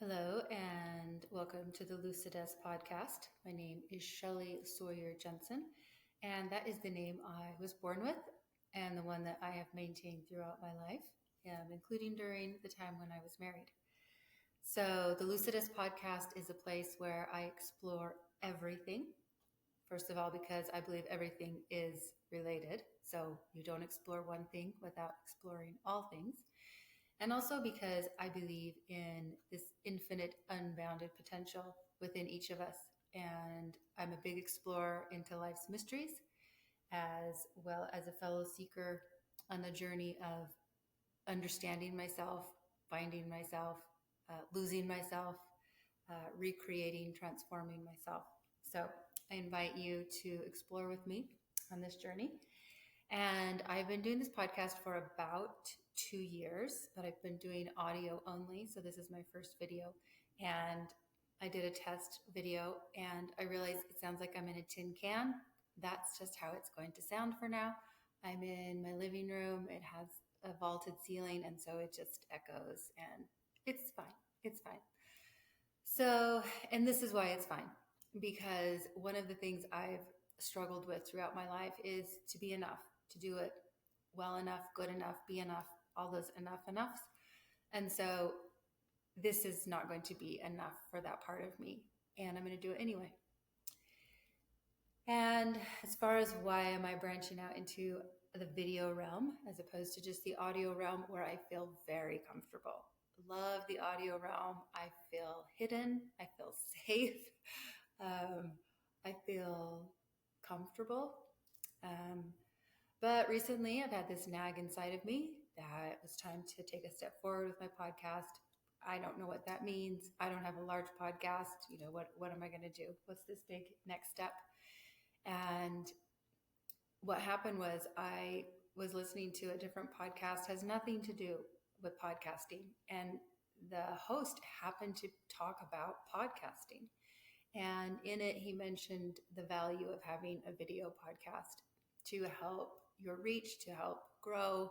Hello and welcome to the Lucidess podcast. My name is Shelley Sawyer Jensen, and that is the name I was born with and the one that I have maintained throughout my life, including during the time when I was married. So, the Lucidess podcast is a place where I explore everything. First of all, because I believe everything is related. So, you don't explore one thing without exploring all things. And also because I believe in this infinite, unbounded potential within each of us. And I'm a big explorer into life's mysteries, as well as a fellow seeker on the journey of understanding myself, finding myself, losing myself, recreating, transforming myself. So I invite you to explore with me on this journey. And I've been doing this podcast for about 2 years, but I've been doing audio only. So this is my first video. And I did a test video and I realized it sounds like I'm in a tin can. That's just how it's going to sound for now. I'm in my living room. It has a vaulted ceiling, and so it just echoes, and it's fine. It's fine. So, and this is why it's fine, because one of the things I've struggled with throughout my life is to be enough, to do it well enough, good enough, be enough, all those enoughs. And so this is not going to be enough for that part of me, and I'm going to do it anyway. And as far as why am I branching out into the video realm as opposed to just the audio realm, where I feel very comfortable. Love the audio realm. I feel hidden. I feel safe. I feel comfortable. But recently I've had this nag inside of me that it was time to take a step forward with my podcast. I don't know what that means. I don't have a large podcast. What am I going to do? What's this big next step? And what happened was I was listening to a different podcast, has nothing to do with podcasting. And the host happened to talk about podcasting. And in it, he mentioned the value of having a video podcast to help your reach, to help grow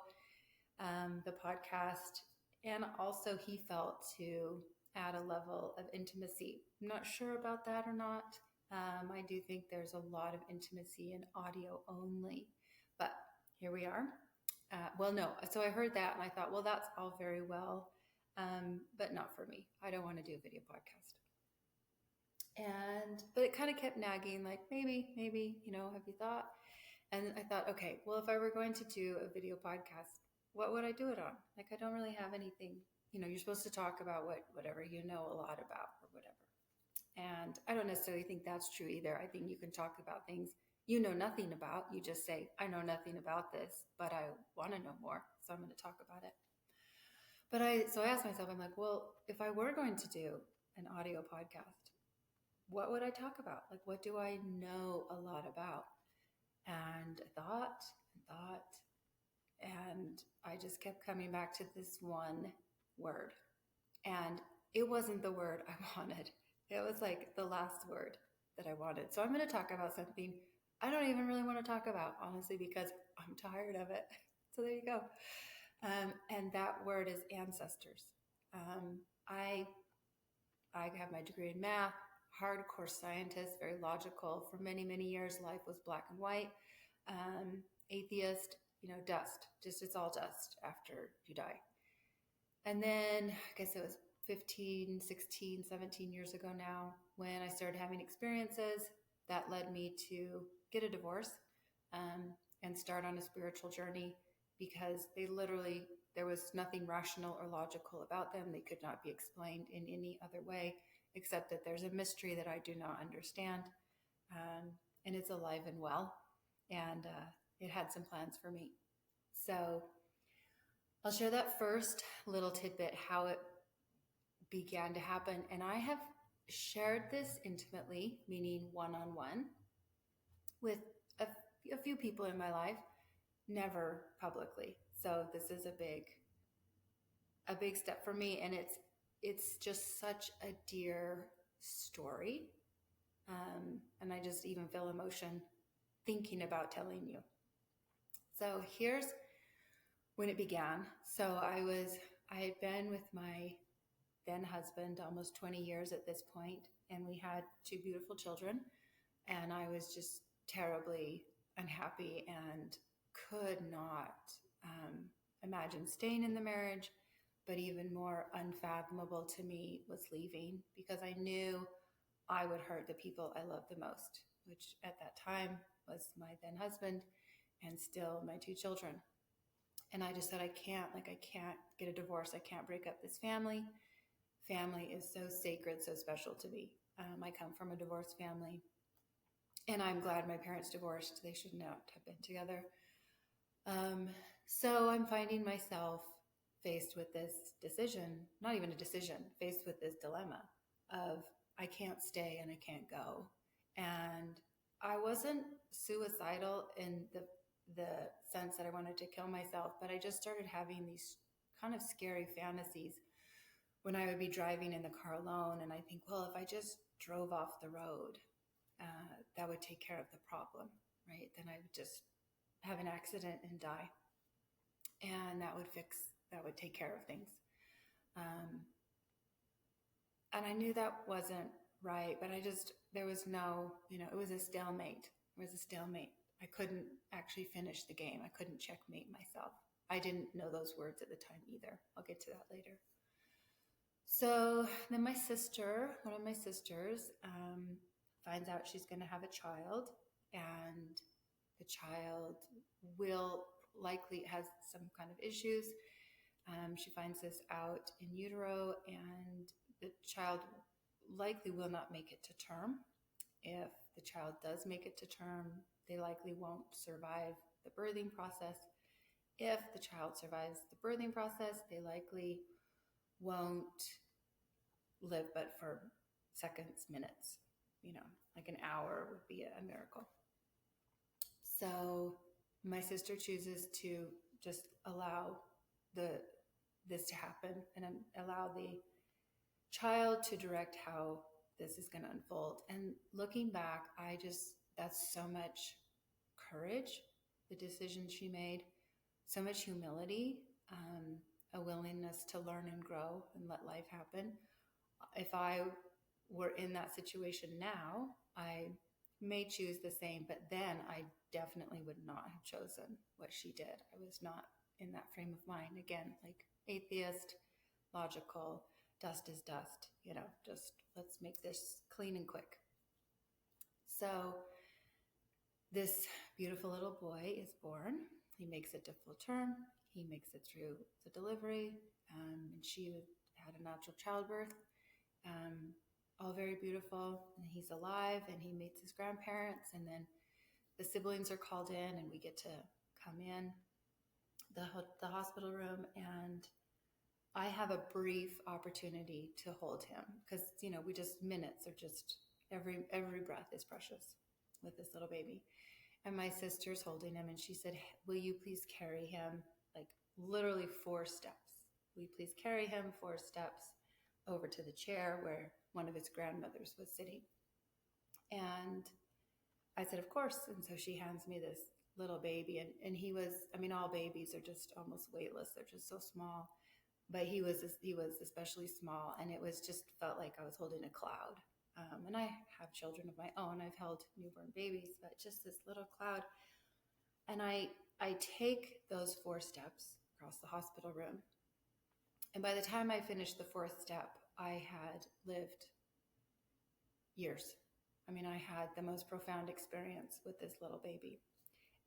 the podcast. And also he felt to add a level of intimacy. I'm not sure about that or not. I do think there's a lot of intimacy in audio only, but here we are. No. So I heard that and I thought, well, that's all very well, but not for me. I don't want to do a video podcast. But it kind of kept nagging, like maybe, have you thought? And I thought, okay, well, if I were going to do a video podcast, what would I do it on? Like, I don't really have anything, you're supposed to talk about whatever you know a lot about or whatever. And I don't necessarily think that's true either. I think you can talk about things you know nothing about. You just say, I know nothing about this, but I want to know more. So I'm going to talk about it. So I asked myself, I'm like, well, if I were going to do an audio podcast, what would I talk about? Like, what do I know a lot about? And I thought, and I just kept coming back to this one word. And it wasn't the word I wanted. It was like the last word that I wanted. So I'm going to talk about something I don't even really want to talk about, honestly, because I'm tired of it. So there you go. And that word is ancestors. I have my degree in math, hardcore scientist, very logical. For many, many years, life was black and white. Atheist, dust. Just it's all dust after you die. And then I guess it was 15, 16, 17 years ago now when I started having experiences that led me to get a divorce and start on a spiritual journey, because there was nothing rational or logical about them. They could not be explained in any other way except that there's a mystery that I do not understand. And it's alive and well. And it had some plans for me. So I'll share that first little tidbit, how it began to happen. And I have shared this intimately, meaning one-on-one, with a few people in my life, never publicly. So this is a big step for me. And it's just such a dear story. And I just even feel emotion thinking about telling you. So here's when it began. So I had been with my then husband almost 20 years at this point, and we had two beautiful children. And I was just terribly unhappy and could not imagine staying in the marriage. But even more unfathomable to me was leaving, because I knew I would hurt the people I loved the most, which at that time was my then husband and still my two children. And I just said, I can't get a divorce. I can't break up this family. Family is so sacred, so special to me. I come from a divorced family, and I'm glad my parents divorced. They should not have been together. So I'm finding myself faced with this decision, not even a decision, faced with this dilemma of I can't stay and I can't go. And I wasn't suicidal in the sense that I wanted to kill myself, but I just started having these kind of scary fantasies when I would be driving in the car alone. And I think, well, if I just drove off the road, that would take care of the problem, right? Then I would just have an accident and die. And that would take care of things. And I knew that wasn't right, but there was no, it was a stalemate. It was a stalemate. I couldn't actually finish the game. I couldn't checkmate myself. I didn't know those words at the time either. I'll get to that later. So then one of my sisters, finds out she's going to have a child, and the child will likely has some kind of issues. She finds this out in utero, and the child likely will not make it to term. If the child does make it to term, they likely won't survive the birthing process. If the child survives the birthing process, they likely won't live but for seconds, minutes, like an hour would be a miracle. So my sister chooses to just allow this to happen and allow the child to direct how this is going to unfold. And looking back, that's so much courage, the decision she made, so much humility, a willingness to learn and grow and let life happen. If I were in that situation now, I may choose the same, but then I definitely would not have chosen what she did. I was not in that frame of mind. Again, like atheist, logical, dust is dust, just let's make this clean and quick. So this beautiful little boy is born. He makes it to full term. He makes it through the delivery. And she had a natural childbirth. All very beautiful. And he's alive, and he meets his grandparents, and then the siblings are called in, and we get to come in the hospital room, and I have a brief opportunity to hold him because, we just minutes are just every breath is precious with this little baby. And my sister's holding him, and she said, will you please carry him like literally 4 steps? Will you please carry him 4 steps over to the chair where one of his grandmothers was sitting? And I said, of course. And so she hands me this little baby, and he was, all babies are just almost weightless. They're just so small, but he was especially small, and it was just felt like I was holding a cloud. And I have children of my own. I've held newborn babies, but just this little cloud. And I take those 4 steps across the hospital room. And by the time I finished the 4th step, I had lived years. I had the most profound experience with this little baby.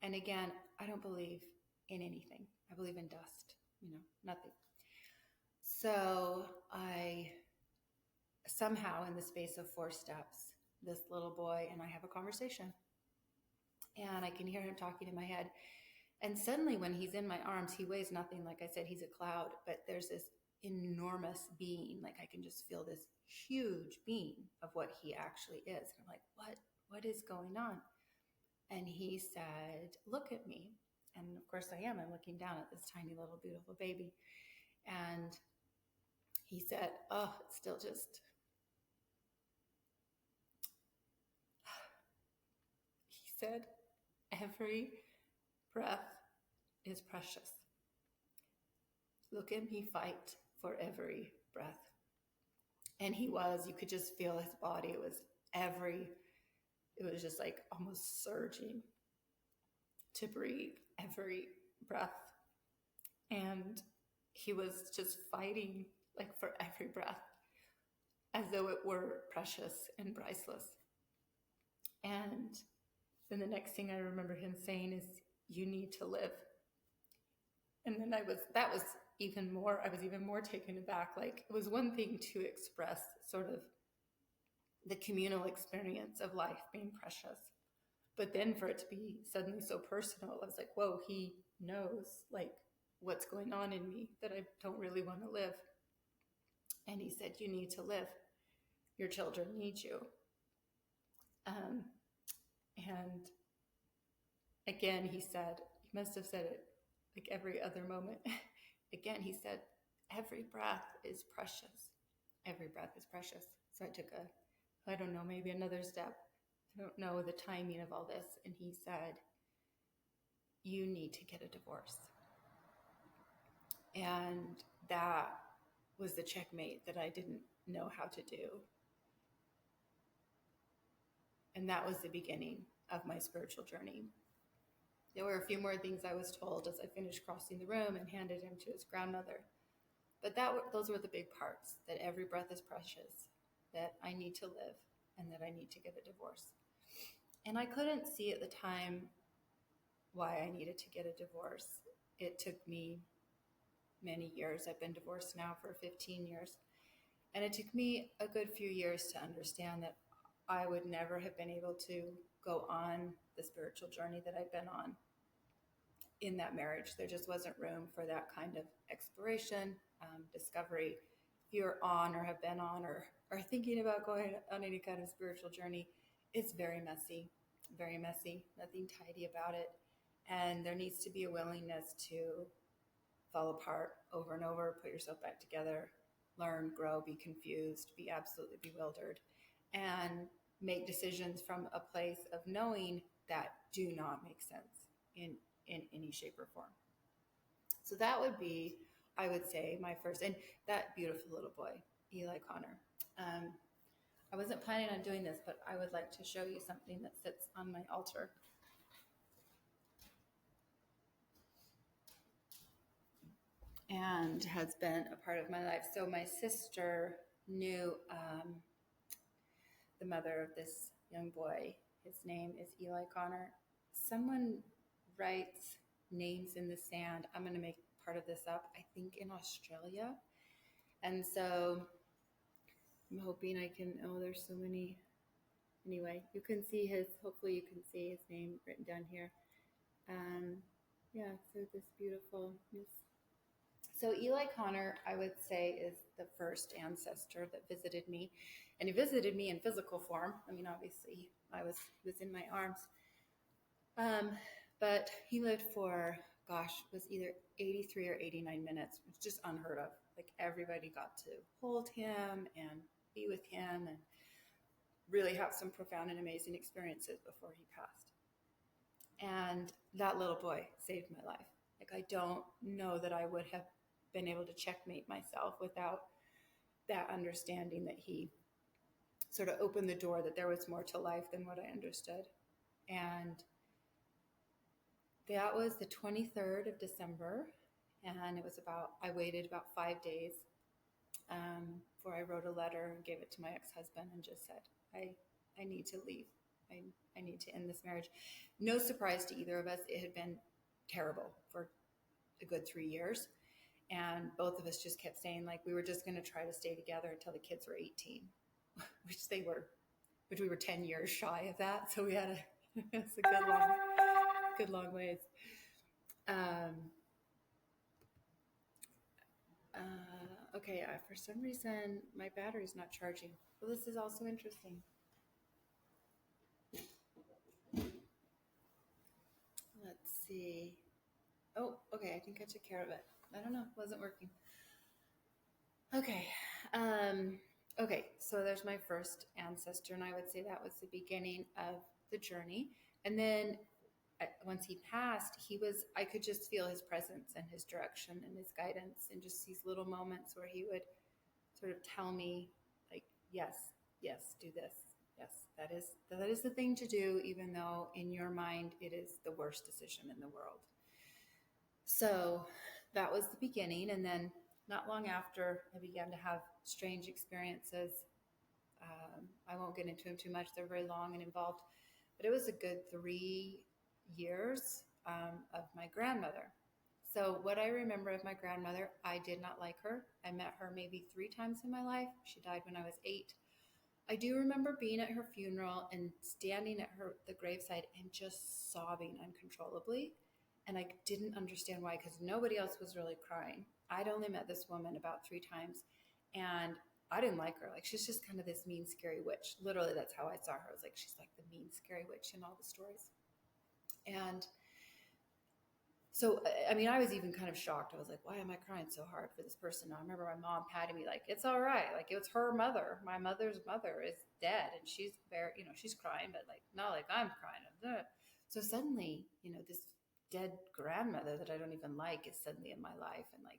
And again, I don't believe in anything. I believe in dust, nothing. So I somehow, in the space of 4 steps, this little boy and I have a conversation. And I can hear him talking in my head. And suddenly when he's in my arms, he weighs nothing. Like I said, he's a cloud, but there's this enormous being. Like I can just feel this huge being of what he actually is. And I'm like, what is going on? And he said, look at me. And of course I am. I'm looking down at this tiny little beautiful baby. And he said, oh, it's still just, he said, every breath is precious. Look at me fight for every breath. And you could just feel his body. It was just like almost surging to breathe every breath. And he was just fighting like for every breath as though it were precious and priceless. And then the next thing I remember him saying is, "You need to live." And then that was I was even more taken aback. Like, it was one thing to express sort of the communal experience of life being precious, but then for it to be suddenly so personal, I was like, whoa, he knows like what's going on in me, that I don't really want to live. And he said, "You need to live. Your children need you." Um, and again, he must have said it like every other moment. Again, he said, "Every breath is precious. Every breath is precious." So I took I don't know, maybe another step. I don't know the timing of all this. And he said, "You need to get a divorce." And that was the checkmate that I didn't know how to do. And that was the beginning of my spiritual journey. There were a few more things I was told as I finished crossing the room and handed him to his grandmother. But those were the big parts, that every breath is precious, that I need to live, and that I need to get a divorce. And I couldn't see at the time why I needed to get a divorce. It took me many years. I've been divorced now for 15 years. And it took me a good few years to understand that I would never have been able to go on the spiritual journey that I'd been on in that marriage. There just wasn't room for that kind of exploration, discovery. If you're on or have been on or are thinking about going on any kind of spiritual journey, it's very messy, nothing tidy about it. And there needs to be a willingness to fall apart over and over, put yourself back together, learn, grow, be confused, be absolutely bewildered, and make decisions from a place of knowing that do not make sense in any shape or form. So that would be, I would say, my first, and that beautiful little boy, Eli Connor. I wasn't planning on doing this, but I would like to show you something that sits on my altar. And has been a part of my life. So my sister knew the mother of this young boy. His name is Eli Connor. Someone writes names in the sand. I'm going to make part of this up, I think in Australia. And so I'm hoping I can, there's so many. Anyway, hopefully you can see his name written down here. So this beautiful, so Eli Connor, I would say, is the first ancestor that visited me. And he visited me in physical form. I mean, obviously, I was in my arms. But he lived for, was either 83 or 89 minutes. It's just unheard of. Like, everybody got to hold him and be with him and really have some profound and amazing experiences before he passed. And that little boy saved my life. Like, I don't know that I would have been able to checkmate myself without that understanding that he sort of opened the door, that there was more to life than what I understood. And that was the 23rd of December. And I waited about 5 days before I wrote a letter and gave it to my ex-husband and just said, I need to leave. I need to end this marriage. No surprise to either of us. It had been terrible for a good 3 years. And both of us just kept saying, like, we were just going to try to stay together until the kids were 18, which we were 10 years shy of that. So we had it's a good long ways. Okay. For some reason, my battery's not charging. Well, this is also interesting. Let's see. Oh, okay. I think I took care of it. I don't know. It wasn't working. Okay. Okay. So there's my first ancestor, and I would say that was the beginning of the journey. And then once he passed, I could just feel his presence and his direction and his guidance, and just these little moments where he would sort of tell me, like, yes, yes, do this. Yes, that is the thing to do, even though in your mind it is the worst decision in the world. So that was the beginning. And then not long after, I began to have strange experiences. I won't get into them too much, they're very long and involved, but it was a good 3 years of my grandmother. So, what I remember of my grandmother, I did not like her. I met her maybe 3 times in my life. She died when I was 8. I do remember being at her funeral and standing at the graveside and just sobbing uncontrollably. And I didn't understand why, because nobody else was really crying. I'd only met this woman about 3 times, and I didn't like her. Like, she's just kind of this mean, scary witch. Literally, that's how I saw her. I was like, she's like the mean, scary witch in all the stories. And so, I mean, I was even kind of shocked. I was like, why am I crying so hard for this person? I remember my mom patting me like, it's all right. Like, it was her mother. My mother's mother is dead, and she's very, she's crying, but like, not like I'm crying. So suddenly, this dead grandmother that I don't even like is suddenly in my life. And like,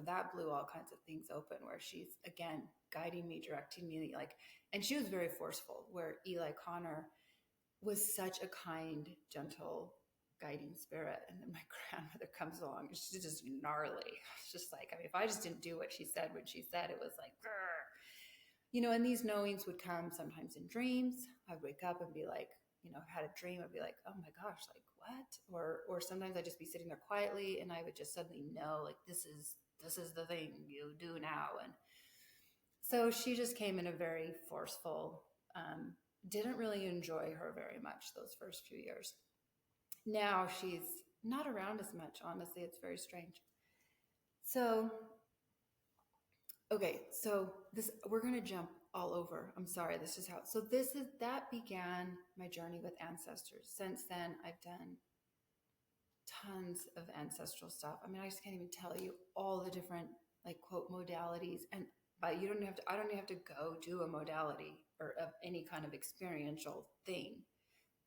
that blew all kinds of things open, where she's again guiding me, directing me, like, and she was very forceful, where Eli Connor was such a kind, gentle, guiding spirit. And then my grandmother comes along and she's just gnarly. It's just like, I mean, if I just didn't do what she said when she said it, was like, grr. And these knowings would come sometimes in dreams. I'd wake up and be like, I've had a dream. I'd be like, oh my gosh, like what? Or sometimes I'd just be sitting there quietly and I would just suddenly know, like, this is the thing you do now. And so she just came in a very forceful, didn't really enjoy her very much those first few years. Now she's not around as much, honestly. It's very strange. So, okay, so this, we're going to jump all over. I'm sorry, this is how. So that began my journey with ancestors. Since then, I've done tons of ancestral stuff. I mean, I just can't even tell you all the different, like, quote modalities. And but you don't have to. I don't even have to go do a modality or of any kind of experiential thing.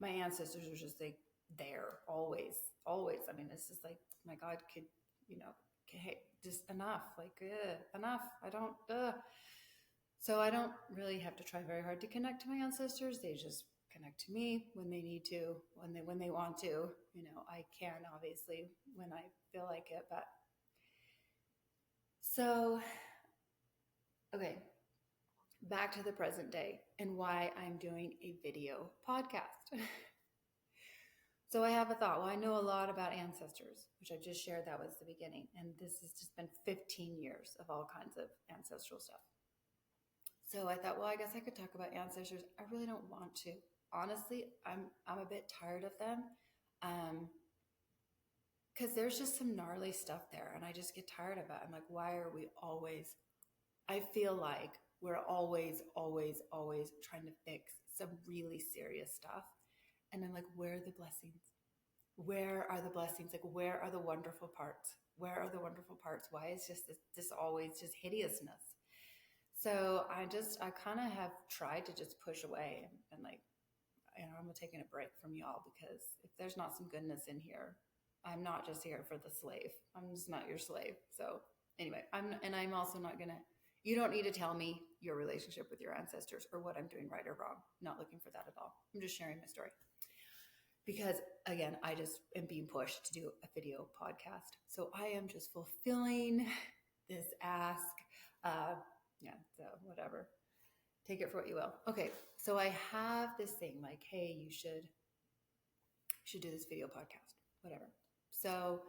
My ancestors are just like there always, always. I mean, it's just like my God could, okay, just enough, like enough. I don't. So I don't really have to try very hard to connect to my ancestors. They just connect to me when they need to, when they want to. I can obviously when I feel like it, but so okay, back to the present day and why I'm doing a video podcast. So I have a thought. Well, I know a lot about ancestors, which I just shared. That was the beginning. And this has just been 15 years of all kinds of ancestral stuff. So I thought, well, I guess I could talk about ancestors. I really don't want to. Honestly, I'm a bit tired of them. Because there's just some gnarly stuff there and I just get tired of it. I'm like, why are we always, I feel like we're always, always, always trying to fix some really serious stuff. And I'm like, where are the blessings? Where are the blessings? Like, where are the wonderful parts? Where are the wonderful parts? Why is just this always just hideousness? So I kind of have tried to just push away and like, I'm taking a break from y'all, because if there's not some goodness in here, I'm not just here for the slave. I'm just not your slave. So anyway, I'm also not gonna, you don't need to tell me your relationship with your ancestors or what I'm doing right or wrong. Not looking for that at all. I'm just sharing my story. Because again, I just am being pushed to do a video podcast. So I am just fulfilling this ask. Yeah, so whatever. Take it for what you will. Okay, so I have this thing like, hey, you should do this video podcast, whatever. So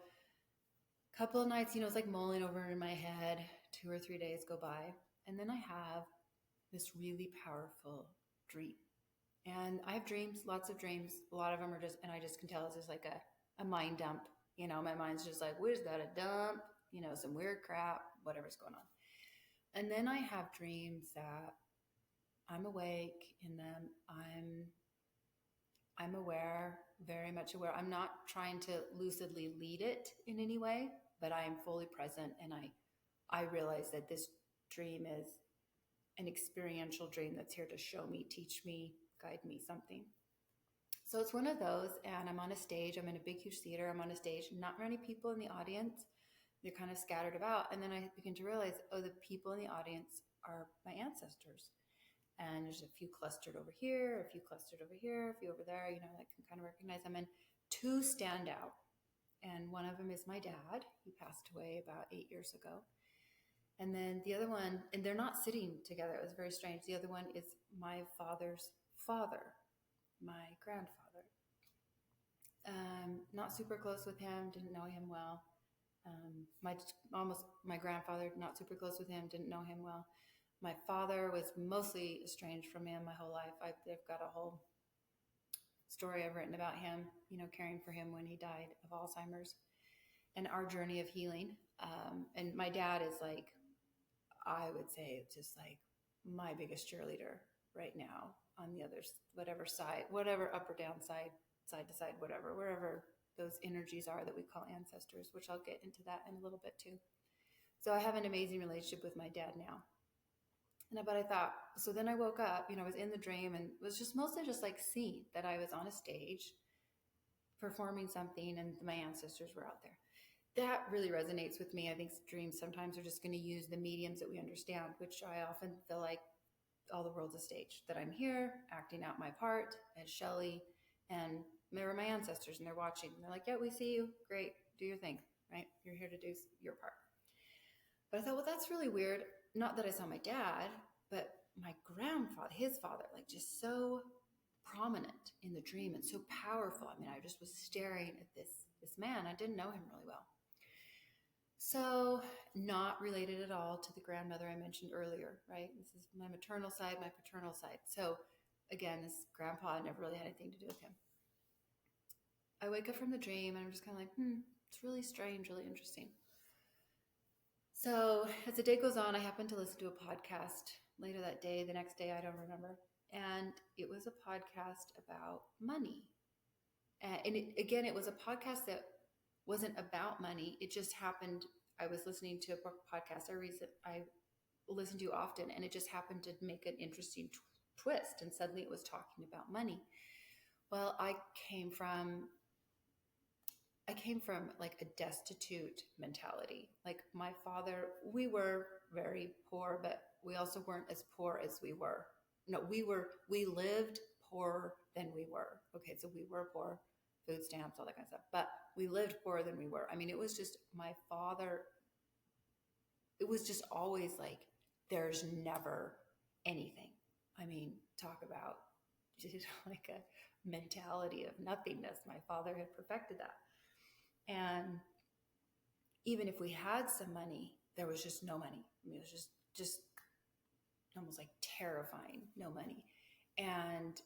a couple of nights, it's like mulling over in my head. 2 or 3 days go by, and then I have this really powerful dream. And I have dreams, lots of dreams. A lot of them are just, and I just can tell it's just like a mind dump. My mind's just like, where's that a dump? Some weird crap, whatever's going on. And then I have dreams that I'm awake in them. I'm aware, very much aware. I'm not trying to lucidly lead it in any way, but I am fully present, and I realize that this dream is an experiential dream that's here to show me, teach me, guide me something. So it's one of those, and I'm on a stage. I'm in a big, huge theater. I'm on a stage, not many people in the audience, they're kind of scattered about. And then I begin to realize, oh, the people in the audience are my ancestors. And there's a few clustered over here, a few clustered over here, a few over there, you know, I can kind of recognize them. And two stand out. And one of them is my dad. He passed away about 8 years ago. And then the other one, and they're not sitting together. It was very strange. The other one is my father's father, my grandfather. Not super close with him, didn't know him well. My grandfather, not super close with him, didn't know him well. My father was mostly estranged from him my whole life. I've got a whole story I've written about him, you know, caring for him when he died of Alzheimer's and our journey of healing. And my dad is like, I would say, just like my biggest cheerleader right now on the other, whatever side, whatever up or down side, side to side, whatever, wherever those energies are that we call ancestors, which I'll get into that in a little bit too. So I have an amazing relationship with my dad now. But I thought, so then I woke up, you know, I was in the dream and was just mostly just like seeing that I was on a stage performing something and my ancestors were out there. That really resonates with me. I think dreams sometimes are just going to use the mediums that we understand, which I often feel like all the world's a stage, that I'm here acting out my part as Shelley, and they're my ancestors and they're watching. And they're like, yeah, we see you. Great. Do your thing, right? You're here to do your part. But I thought, well, that's really weird. Not that I saw my dad, but my grandfather, his father, like just so prominent in the dream and so powerful. I mean, I just was staring at this man. I didn't know him really well. So not related at all to the grandmother I mentioned earlier, right? This is my maternal side, my paternal side. So again, this grandpa never really had anything to do with him. I wake up from the dream and I'm just kind of like, it's really strange, really interesting. So as the day goes on, I happened to listen to a podcast later that day, the next day, I don't remember. And it was a podcast about money. And it was a podcast that wasn't about money. It just happened. I was listening to a podcast I listen to often, and it just happened to make an interesting twist. And suddenly it was talking about money. Well, I came from like a destitute mentality. Like my father, we were very poor, but we also weren't as poor as we were. No, we lived poorer than we were. Okay, so we were poor, food stamps, all that kind of stuff, but we lived poorer than we were. I mean, it was just my father, it was just always like, there's never anything. I mean, talk about just like a mentality of nothingness. My father had perfected that. And even if we had some money, there was just no money. I mean, it was just almost like terrifying, no money. And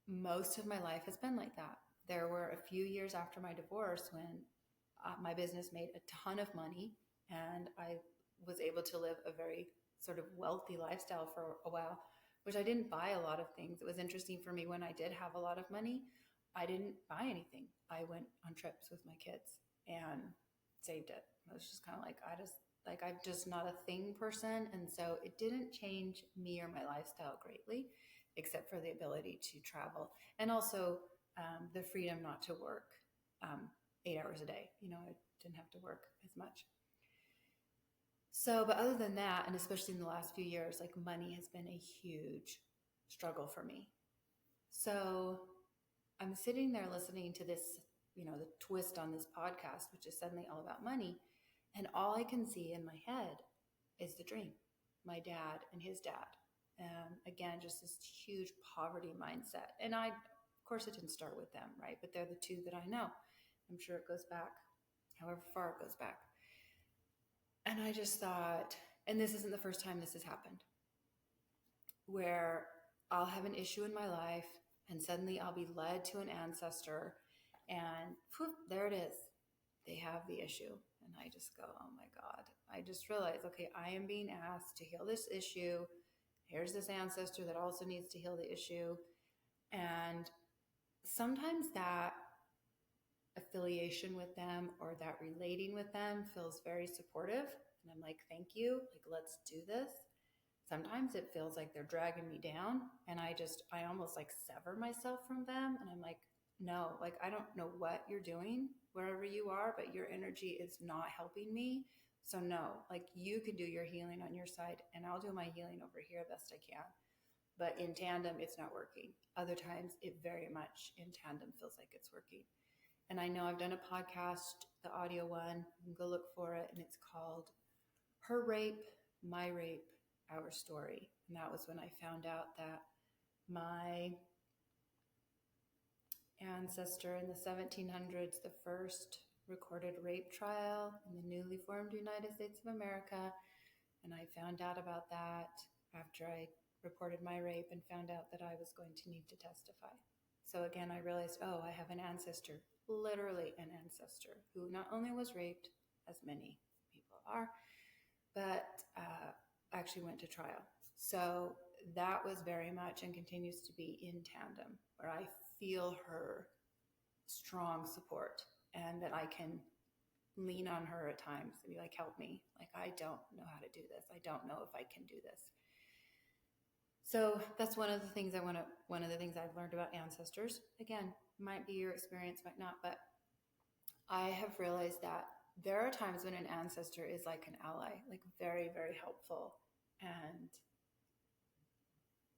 most of my life has been like that. There were a few years after my divorce when my business made a ton of money and I was able to live a very sort of wealthy lifestyle for a while, which I didn't buy a lot of things. It was interesting for me when I did have a lot of money, I didn't buy anything. I went on trips with my kids and saved it. I was just kind of like, I'm just not a thing person. And so it didn't change me or my lifestyle greatly, except for the ability to travel and also the freedom not to work 8 hours a day. You know, I didn't have to work as much. So, but other than that, and especially in the last few years, like money has been a huge struggle for me. So I'm sitting there listening to this, you know, the twist on this podcast, which is suddenly all about money. And all I can see in my head is the dream, my dad and his dad. Again, just this huge poverty mindset. And of course, it didn't start with them, right? But they're the two that I know. I'm sure it goes back, however far it goes back. And I just thought, and this isn't the first time this has happened, where I'll have an issue in my life and suddenly I'll be led to an ancestor and whoop, there it is. They have the issue. And I just go, oh my God. I just realized, okay, I am being asked to heal this issue. Here's this ancestor that also needs to heal the issue. And sometimes that affiliation with them or that relating with them feels very supportive. And I'm like, thank you. Like, let's do this. Sometimes it feels like they're dragging me down and I almost like sever myself from them. And I'm like, no, like, I don't know what you're doing wherever you are, but your energy is not helping me. So, no, like, you can do your healing on your side, and I'll do my healing over here best I can. But in tandem, it's not working. Other times, it very much in tandem feels like it's working. And I know I've done a podcast, the audio one, you can go look for it, and it's called Her Rape, My Rape, Our Story. And that was when I found out that my ancestor in the 1700s, the first recorded rape trial in the newly formed United States of America. And I found out about that after I reported my rape and found out that I was going to need to testify. So again, I realized, oh, I have an ancestor, literally an ancestor, who not only was raped, as many people are, but actually went to trial. So that was very much and continues to be in tandem, where I feel her strong support and that I can lean on her at times and be like, help me. Like, I don't know how to do this. I don't know if I can do this. So that's one of the things I've learned about ancestors. Again, might be your experience, might not, but I have realized that there are times when an ancestor is like an ally, like very, very helpful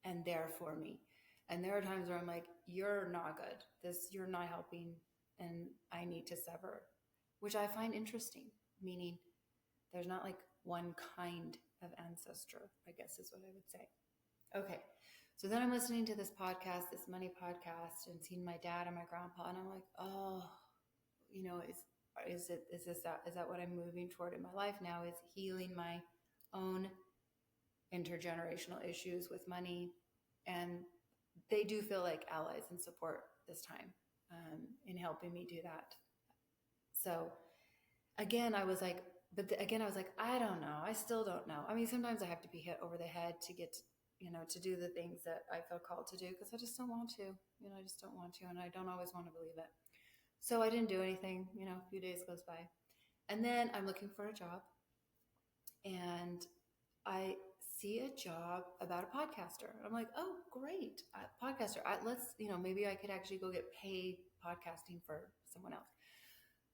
and there for me. And there are times where I'm like, you're not good. You're not helping, and I need to sever, which I find interesting, meaning there's not like one kind of ancestor, I guess is what I would say. Okay. So then I'm listening to this podcast, this money podcast, and seeing my dad and my grandpa, and I'm like, oh, is that what I'm moving toward in my life now, is healing my own intergenerational issues with money. And they do feel like allies and support this time in helping me do that. So again, I was like, I don't know. I still don't know. I mean, sometimes I have to be hit over the head to get, to do the things that I feel called to do, because I just don't want to, I just don't want to. And I don't always want to believe it. So I didn't do anything, a few days goes by. And then I'm looking for a job, and I see a job about a podcaster. I'm like, oh, great, podcaster. Maybe I could actually go get paid podcasting for someone else.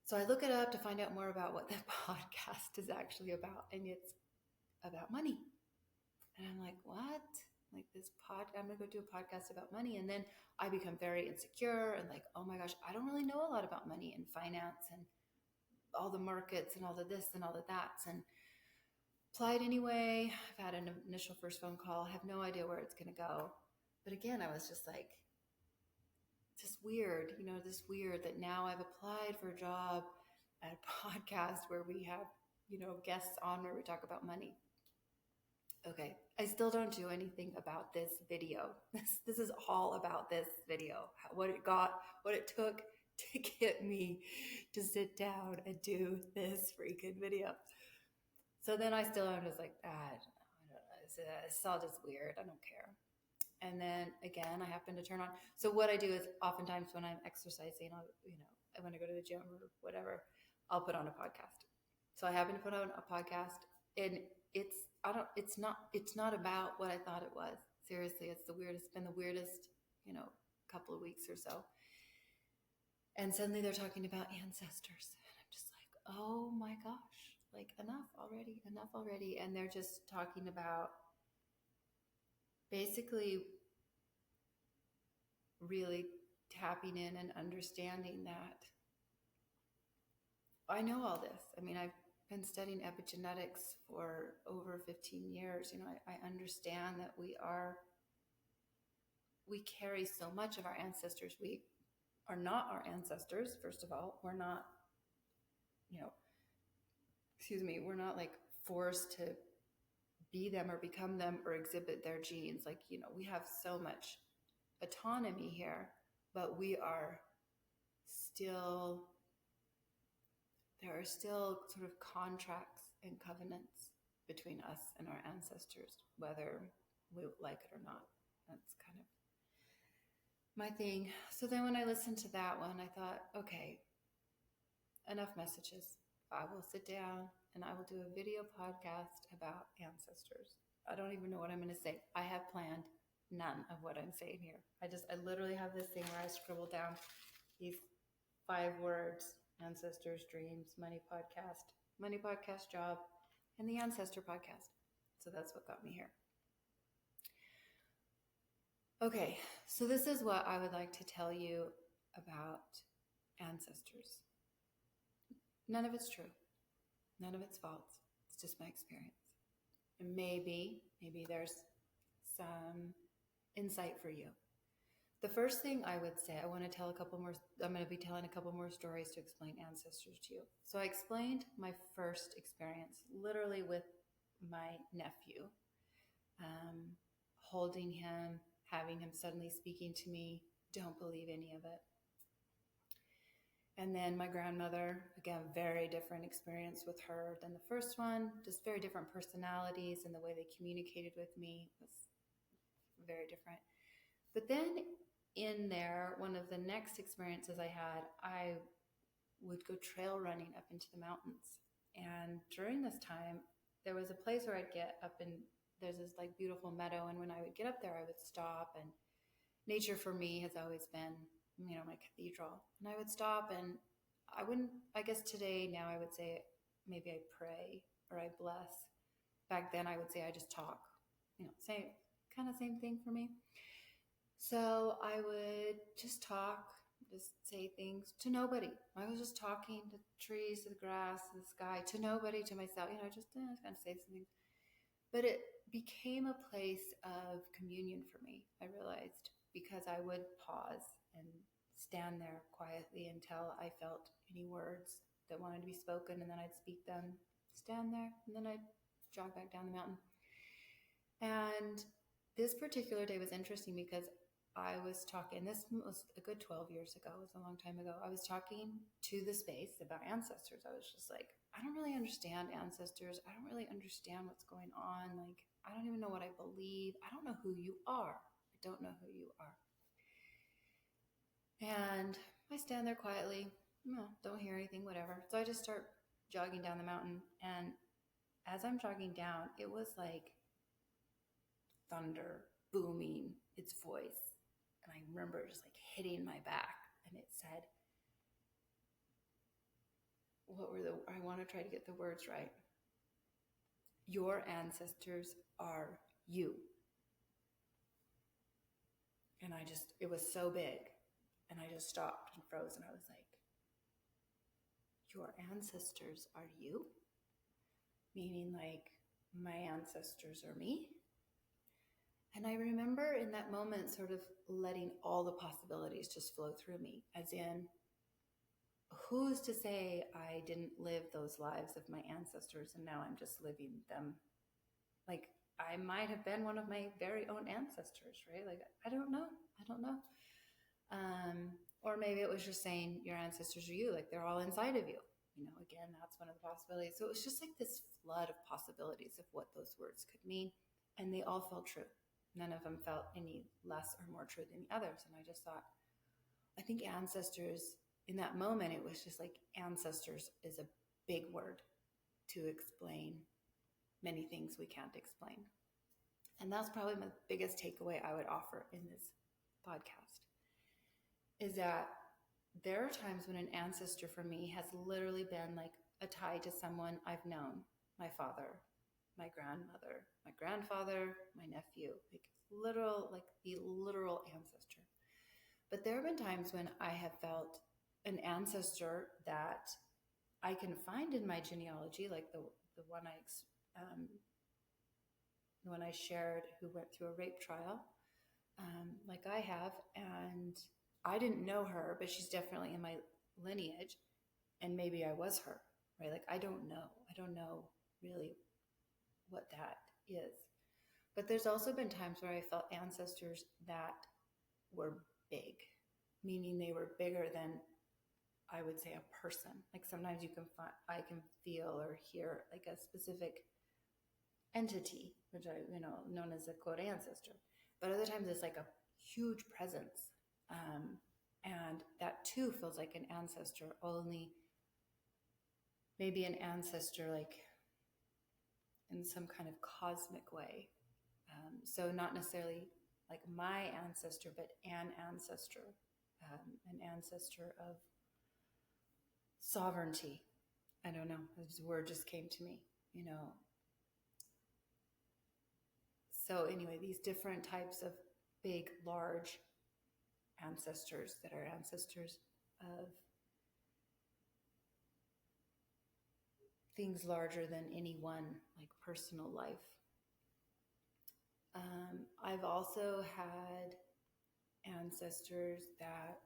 So I look it up to find out more about what the podcast is actually about, and it's about money. And I'm like, what? Like, I'm going to go do a podcast about money. And then I become very insecure and like, oh my gosh, I don't really know a lot about money and finance and all the markets and all the this and all the that's, and applied anyway. I've had an initial first phone call. I have no idea where it's going to go. But again, I was just like, just weird, this weird that now I've applied for a job at a podcast where we have, guests on where we talk about money. Okay. I still don't do anything about this video. This is all about this video, what it took to get me to sit down and do this freaking video. So then I'm just like, I don't know. It's all just weird. I don't care. And then again, I happen to turn on. So what I do is oftentimes when I'm exercising, I want to go to the gym or whatever, I'll put on a podcast. So I happen to put on a podcast, and it's not about what I thought it was. Seriously, it's been the weirdest, couple of weeks or so. And suddenly they're talking about ancestors. And I'm just like, oh my gosh, like enough already. And they're just talking about basically really tapping in and understanding that I know all this. I mean, I've been studying epigenetics for over 15 years. I understand that we carry so much of our ancestors. We are not our ancestors, first of all. We're not, we're not like forced to be them or become them or exhibit their genes. Like, we have so much autonomy here, but there are still sort of contracts and covenants between us and our ancestors, whether we like it or not. That's kind of my thing. So then when I listened to that one, I thought, okay, enough messages. I will sit down and I will do a video podcast about ancestors. I don't even know what I'm going to say. I have planned none of what I'm saying here. I literally have this thing where I scribble down He's 5 words: ancestors, dreams, money podcast, job, and the ancestor podcast. So that's what got me here. Okay, so this is what I would like to tell you about ancestors. None of it's true. None of it's false. It's just my experience. And maybe there's some insight for you. The first thing I would say, I'm going to be telling a couple more stories to explain ancestors to you. So I explained my first experience literally with my nephew, holding him, having him suddenly speaking to me. Don't believe any of it. And then my grandmother, again, very different experience with her than the first one, just very different personalities, and the way they communicated with me was very different. But then in there, one of the next experiences I had, I would go trail running up into the mountains. And during this time, there was a place where I'd get up, and there's this like beautiful meadow. And when I would get up there, I would stop, and nature for me has always been, my cathedral. And I would stop, and I guess today, now I would say maybe I pray or I bless. Back then I would say I just talk, same thing for me. So I would just talk, just say things to nobody. I was just talking to the trees, to the grass, to the sky, to nobody, to myself, just kind of say something. But it became a place of communion for me, I realized, because I would pause and stand there quietly until I felt any words that wanted to be spoken, and then I'd speak them, stand there, and then I'd jog back down the mountain. And this particular day was interesting because I was talking, this was a good 12 years ago, it was a long time ago. I was talking to the space about ancestors. I was just like, I don't really understand ancestors. I don't really understand what's going on. Like, I don't even know what I believe. I don't know who you are. I don't know who you are. And I stand there quietly, don't hear anything, whatever. So I just start jogging down the mountain. And as I'm jogging down, it was like thunder booming its voice. And I remember just like hitting my back. And it said, I want to try to get the words right. Your ancestors are you. And it was so big. And I just stopped and froze, and I was like, your ancestors are you? Meaning like my ancestors are me? And I remember in that moment sort of letting all the possibilities just flow through me, as in, who's to say I didn't live those lives of my ancestors and now I'm just living them? Like, I might have been one of my very own ancestors, right? Like, I don't know. Or maybe it was just saying your ancestors are you, like they're all inside of you. Again, that's one of the possibilities. So it was just like this flood of possibilities of what those words could mean. And they all felt true. None of them felt any less or more true than the others. And I just thought, I think ancestors, in that moment, it was just like ancestors is a big word to explain many things we can't explain. And that's probably my biggest takeaway I would offer in this podcast, is that there are times when an ancestor for me has literally been like a tie to someone I've known, my father, my grandmother, my grandfather, my nephew, like the literal ancestor. But there have been times when I have felt an ancestor that I can find in my genealogy, like the one I shared, who went through a rape trial, like I have, and I didn't know her, but she's definitely in my lineage, and maybe I was her, right? Like, I don't know really what that is. But there's also been times where I felt ancestors that were big, meaning they were bigger than, I would say, a person. Like, sometimes I can feel or hear like a specific entity, which known as a quote ancestor. But other times it's like a huge presence. And that too feels like an ancestor, only maybe an ancestor like in some kind of cosmic way. So not necessarily like my ancestor, but an ancestor an ancestor of sovereignty. I don't know. This word just came to me, you know. So, anyway, these different types of big, large ancestors that are ancestors of things larger than any one, like personal life. I've also had ancestors that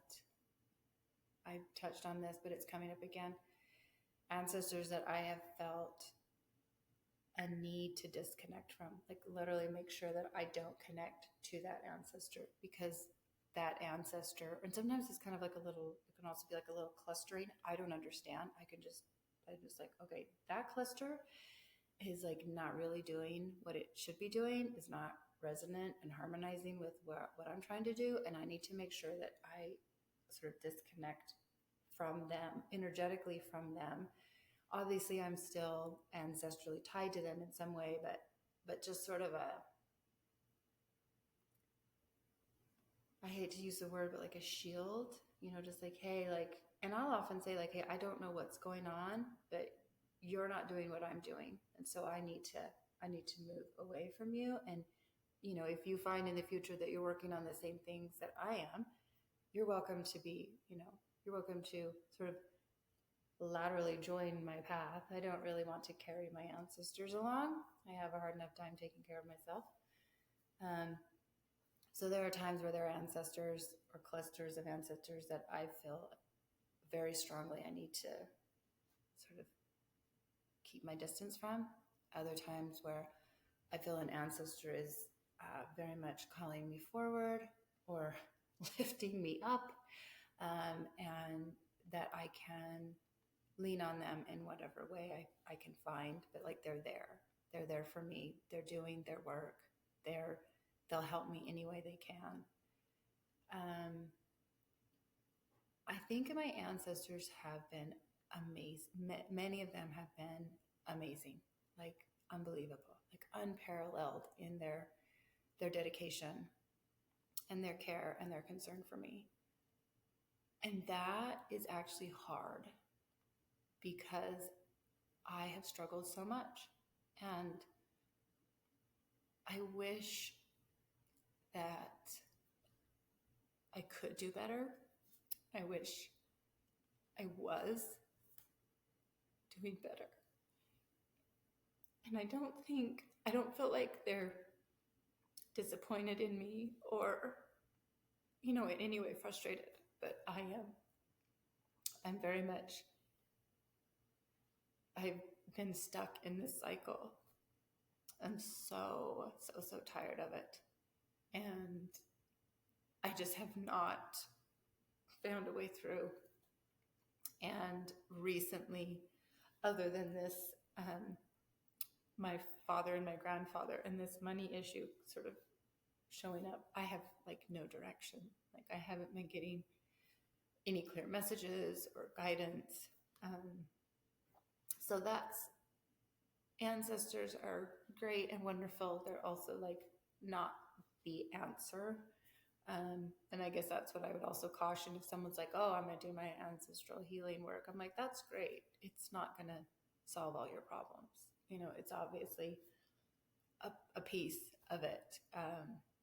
I've touched on this, but it's coming up again. Ancestors that I have felt a need to disconnect from, like literally make sure that I don't connect to that ancestor, because that ancestor, and sometimes it's kind of like a little, it can also be like a little clustering. I don't understand. I'm just like, okay, that cluster is like not really doing what it should be doing, is not resonant and harmonizing with what I'm trying to do. And I need to make sure that I sort of disconnect from them, energetically from them. Obviously, I'm still ancestrally tied to them in some way, but just sort of I hate to use the word, but like a shield, you know, just like, hey, like, and I'll often say like, hey, I don't know what's going on, but you're not doing what I'm doing. And so I need to move away from you. And, you know, if you find in the future that you're working on the same things that I am, you're welcome to be, you know, you're welcome to sort of laterally join my path. I don't really want to carry my ancestors along. I have a hard enough time taking care of myself. So there are times where there are ancestors or clusters of ancestors that I feel very strongly I need to sort of keep my distance from. Other times where I feel an ancestor is very much calling me forward or lifting me up, and that I can lean on them in whatever way I can find. But like they're there for me. They're doing their work. They'll help me any way they can. I think my ancestors have been amazing. Many of them have been amazing, like unbelievable, like unparalleled in their dedication and their care and their concern for me. And that is actually hard because I have struggled so much. And I wish that I could do better. I wish I was doing better. And I don't feel like they're disappointed in me or, you know, in any way frustrated, but I am. I'm very much, I've been stuck in this cycle. I'm so tired of it. And I just have not found a way through. And recently, other than this, my father and my grandfather and this money issue sort of showing up, I have like no direction. Like I haven't been getting any clear messages or guidance. So that's, ancestors are great and wonderful. They're also like not the answer. And I guess that's what I would also caution if someone's like, oh, I'm going to do my ancestral healing work. I'm like, that's great. It's not going to solve all your problems. You know, it's obviously a piece of it.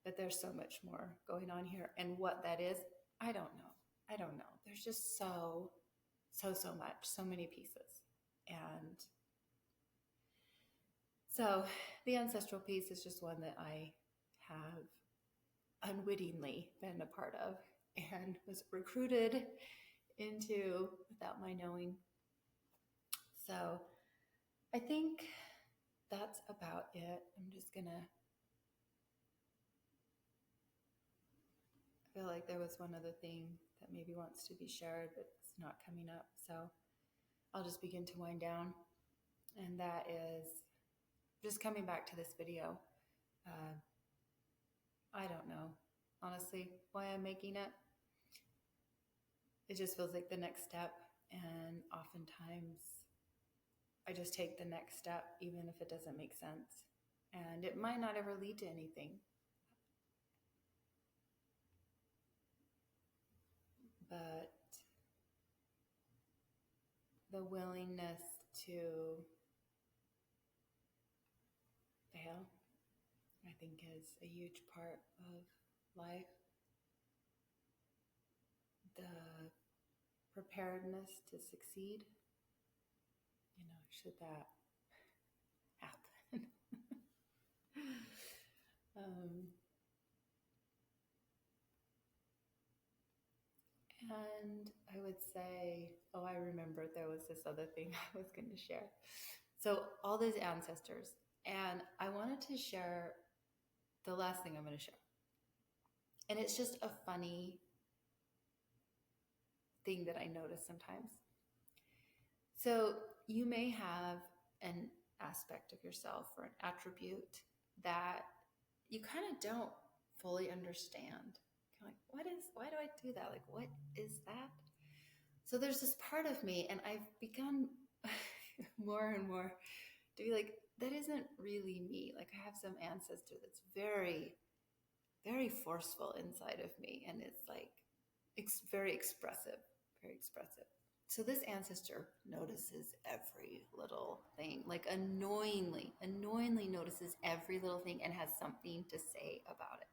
But there's so much more going on here. And what that is, I don't know. There's just so much, so many pieces. And so the ancestral piece is just one that I have unwittingly been a part of and was recruited into without my knowing. So I think that's about it. I feel like there was one other thing that maybe wants to be shared, but it's not coming up. So I'll just begin to wind down. And that is just coming back to this video. I don't know, honestly, why I'm making it. It just feels like the next step. And oftentimes I just take the next step, even if it doesn't make sense. And it might not ever lead to anything. but the willingness to fail, I think, is a huge part of life. The preparedness to succeed, should that happen. um, and I would say, oh, I remember there was this other thing I was going to share. So, all these ancestors, and I wanted to share the last thing I'm going to share. And it's just a funny thing that I notice sometimes. So, you may have an aspect of yourself or an attribute that you kind of don't fully understand. Kind of like, why do I do that? Like, what is that? So there's this part of me, and I've begun more and more to be like, that isn't really me. Like, I have some ancestor that's very, very forceful inside of me, and it's like, it's very expressive, very expressive. So this ancestor notices every little thing, like annoyingly notices every little thing and has something to say about it.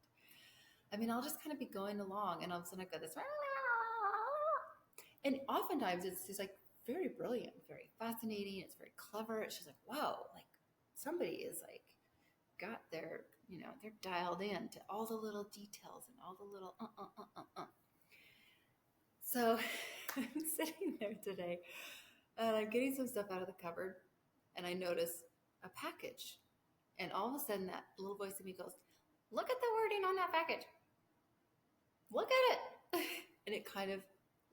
I mean, I'll just kind of be going along, and all of a sudden I've got this, and oftentimes it's like very brilliant, very fascinating. It's very clever. It's just like, wow, like somebody is like got their, they're dialed in to all the little details and all the little So I'm sitting there today and I'm getting some stuff out of the cupboard and I notice a package. And all of a sudden that little voice in me goes, look at the wording on that package. Look at it. And it kind of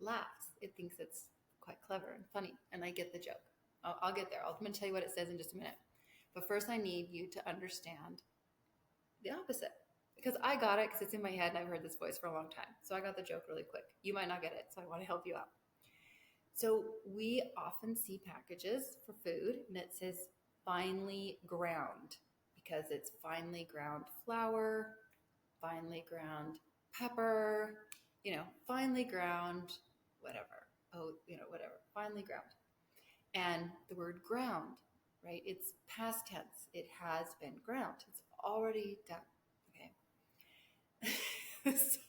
laughs. It thinks it's quite clever and funny. And I get the joke. I'll get there. I'm going to tell you what it says in just a minute. But first I need you to understand the opposite. Because I got it because it's in my head and I've heard this voice for a long time. So I got the joke really quick. You might not get it, so I want to help you out. So we often see packages for food and it says finely ground because it's finely ground flour, finely ground pepper, finely ground whatever. Oh, whatever, finely ground. And the word ground, right? It's past tense. It has been ground. It's already done. Okay. So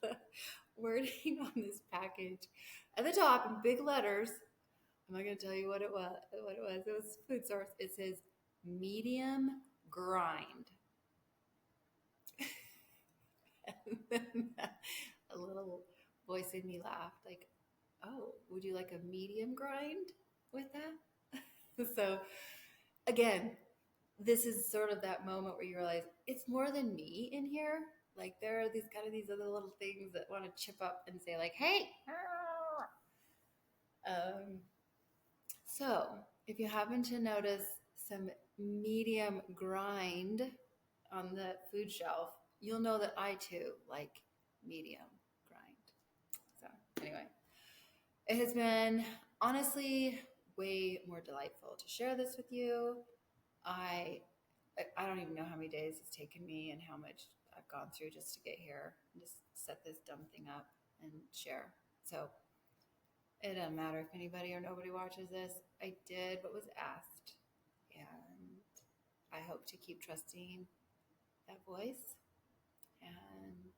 the wording on this package at the top in big letters, I'm not going to tell you what it was. It was food source. It says medium grind. And then a little voice in me laughed like, oh, would you like a medium grind with that? So again, this is sort of that moment where you realize it's more than me in here. Like there are these other little things that want to chip up and say like, hey. So if you happen to notice some medium grind on the food shelf, you'll know that I too like medium grind. So anyway, it has been honestly way more delightful to share this with you. I don't even know how many days it's taken me and how much I've gone through just to get here and just set this dumb thing up and share. So it doesn't matter if anybody or nobody watches this. I did what was asked, and I hope to keep trusting that voice and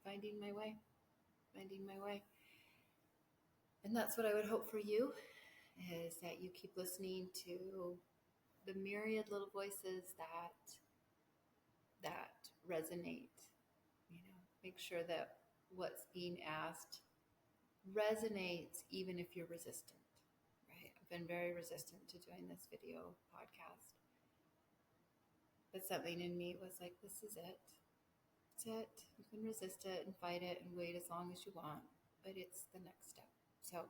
finding my way. And that's what I would hope for you, is that you keep listening to the myriad little voices that resonate. Make sure that what's being asked resonates even if you're resistant, right? I've been very resistant to doing this video podcast. But something in me was like, this is it. It's it. You can resist it and fight it and wait as long as you want, but it's the next step. So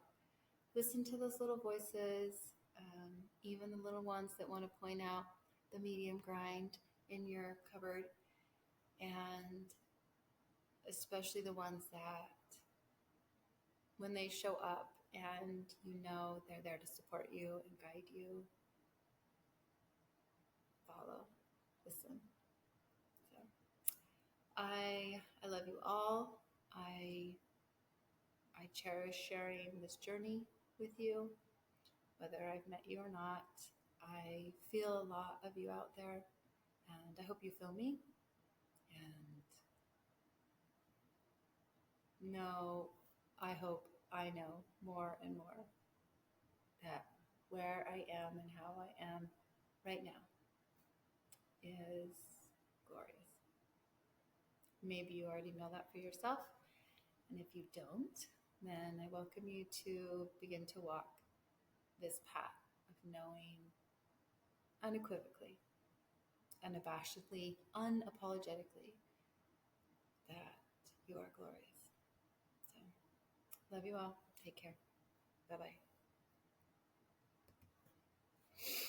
listen to those little voices, even the little ones that want to point out the medium grind in your cupboard, and especially the ones that when they show up and they're there to support you and guide you, follow, listen. So I love you all. I I cherish sharing this journey with you, whether I've met you or not. I feel a lot of you out there, and I hope you feel me. And know, I hope I know more and more that where I am and how I am right now is glorious. Maybe you already know that for yourself. And if you don't, then I welcome you to begin to walk this path of knowing unequivocally, unabashedly, unapologetically that you are glorious. So, love you all. Take care. Bye bye.